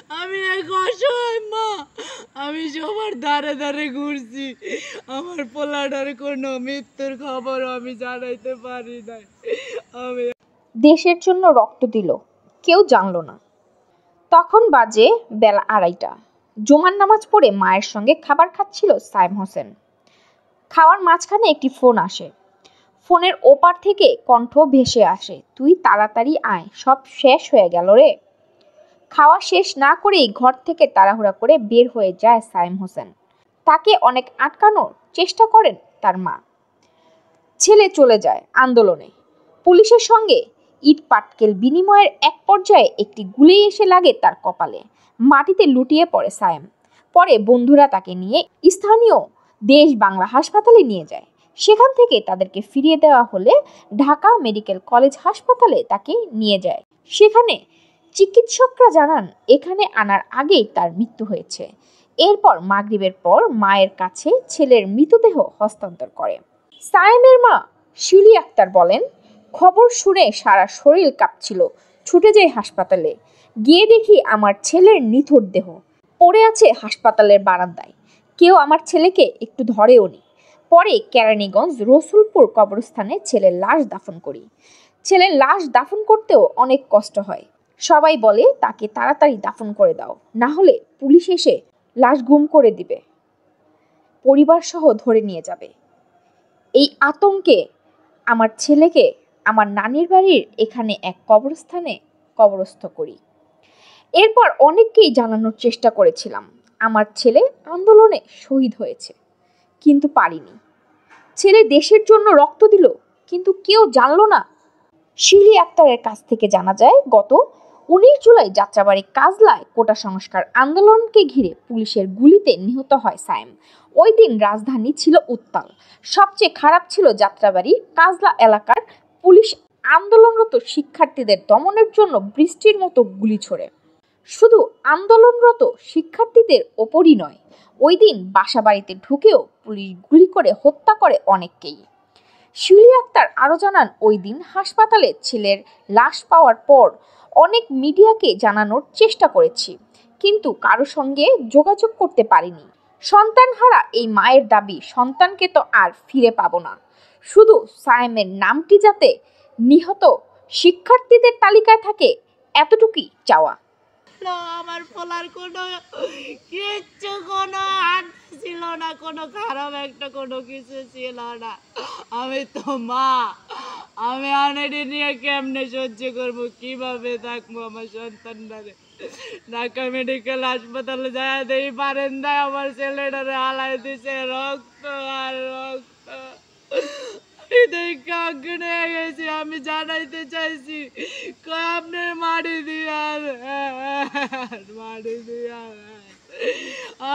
আমি এক অসহায় মা। আমি সবার ধারে ধারে ঘুরছি, আমার পোলাটার কোনো মৃত্যুর খবর আমি জানাইতে পারি নাই। আমি দেশের জন্য রক্ত দিল, কেউ জানলো না। তখন বাজে বেলা 2:30। জুমার নামাজ পড়ে মায়ের সঙ্গে খাবার খাচ্ছিল সাইম হোসেন। খাওয়ার মাঝখানে একটি ফোন আসে। ফোনের ওপার থেকে কণ্ঠ ভেসে আসে, তুই তাড়াতাড়ি আয়, সব শেষ হয়ে গেল রে। খাওয়া শেষ না করেই ঘর থেকে তাড়াহুড়া করে বের হয়ে যায় সাইম হোসেন। তাকে অনেক আটকানোর চেষ্টা করেন তার মা। ছেলে চলে যায় আন্দোলনে। পুলিশের সঙ্গে ইট পাটকেল বিনিময়ের এক পর্যায়ে একটি গুলি এসে লাগে তার কপালে। মাটিতে লুটিয়ে পড়ে সায়েম। পরে বন্ধুরা তাকে নিয়ে স্থানীয় দেশ বাংলা হাসপাতালে নিয়ে যায়। সেখান থেকে তাদেরকে ফিরিয়ে দেওয়া হলে ঢাকা মেডিকেল কলেজ হাসপাতালে তাকে নিয়ে যায়। সেখানে চিকিৎসকরা জানান এখানে আনার আগেই তার মৃত্যু হয়েছে। এরপর মাগরিবের পর মায়ের কাছে ছেলের মৃতদেহ হস্তান্তর করে। সায়েমের মা শিলি আক্তার বলেন, খবর শুনে সারা শরীর কাঁপছিল। ছুটে যাই হাসপাতালে, গিয়ে দেখি আমার ছেলের নিথর দেহ পড়ে আছে হাসপাতালের বারান্দায়। কেউ আমার ছেলেকে একটু ধরেও নি। পরে কেরানীগঞ্জ রসুলপুর কবরস্থানে ছেলের লাশ দাফন করি। ছেলের লাশ দাফন করতেও অনেক কষ্ট হয়। সবাই বলে তাকে তাড়াতাড়ি দাফন করে দাও, না হলে পুলিশ এসে লাশ গুম করে দিবে, পরিবার সহ ধরে নিয়ে যাবে। এই আতঙ্কে আমার ছেলেকে আমার নানির বাড়ির এখানে এক কবরস্থানে কবরস্থ করি। এরপর অনেককেই জানানোর চেষ্টা করেছিলাম আমার ছেলে আন্দোলনে শহীদ হয়েছে, কিন্তু পারিনি। ছেলে দেশের জন্য রক্ত দিল, কিন্তু কেউ জানলো না। শিলি আক্তারের কাছ থেকে জানা যায়, গত 19 জুলাই যাত্রাবাড়ি কাজলায় কোটা সংস্কার আন্দোলনকে ঘিরে পুলিশের গুলিতে নিহত হয় সায়েম। ওই দিন রাজধানী ছিল উত্তাল। সবচেয়ে খারাপ ছিল যাত্রাবাড়ি কাজলা এলাকার পুলিশ আন্দোলনরত শিক্ষার্থীদের দমনের জন্য বৃষ্টির মতো গুলি ছোড়ে। শুধু আন্দোলনরত শিক্ষার্থীদের ওপরই নয়, ওই দিন বাসাবাড়িতে ঢুকেও পুলিশ গুলি করে হত্যা করে অনেককেই। শিলি আক্তার আরও জানান, ওই দিন হাসপাতালে ছেলের লাশ পাওয়ার পর অনেক মিডিয়াকে জানানোর চেষ্টা করেছি, কিন্তু কারো সঙ্গে যোগাযোগ করতে পারিনি। সন্তানহারা এই মায়ের দাবি, সন্তানকে তো আর ফিরে পাবো না, শুধু সায়েমের নামটি যাতে নিহত শিক্ষার্থীদের তালিকায় থাকে, এতটুকুই চাওয়া। আমার পোলার কোনো কিচ্ছু, কোনো হাত ছিল না, কোনো খারাপ একটা কোনো কিছু ছিল না। আমি তো মা, আমি আনেডি নিয়ে কেমনে সহ্য করবো, কিভাবে থাকবো আমার সন্তানটারে। ঢাকা মেডিকেল হাসপাতালে যায় দেই বারান্দায় আমার ছেলেটারে হালাই দিছে, রক্ত আর রক্ত। আমি জানাইতে চাইছি, আপনার মাটি দিয়ার মাটি দিয়ার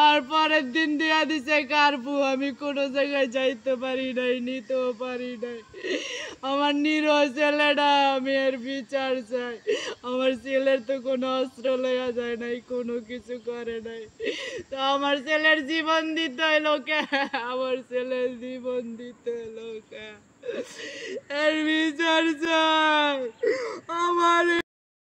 আর পরের দিন দিয়া দিছে কার্পু। আমি কোনো জায়গায় যাইতে পারি নাই, নিতেও পারি নাই। আমার নিরহ ছেলেটা, আমি এর বিচার চাই। আমার ছেলের তো কোনো অস্ত্র লইয়া যায় নাই, কোনো কিছু করে নাই, তো আমার ছেলের জীবন দিতে হইলো কে? আমার ছেলের জীবন দিতে হইলো কে? এর বিচার চাই আমার।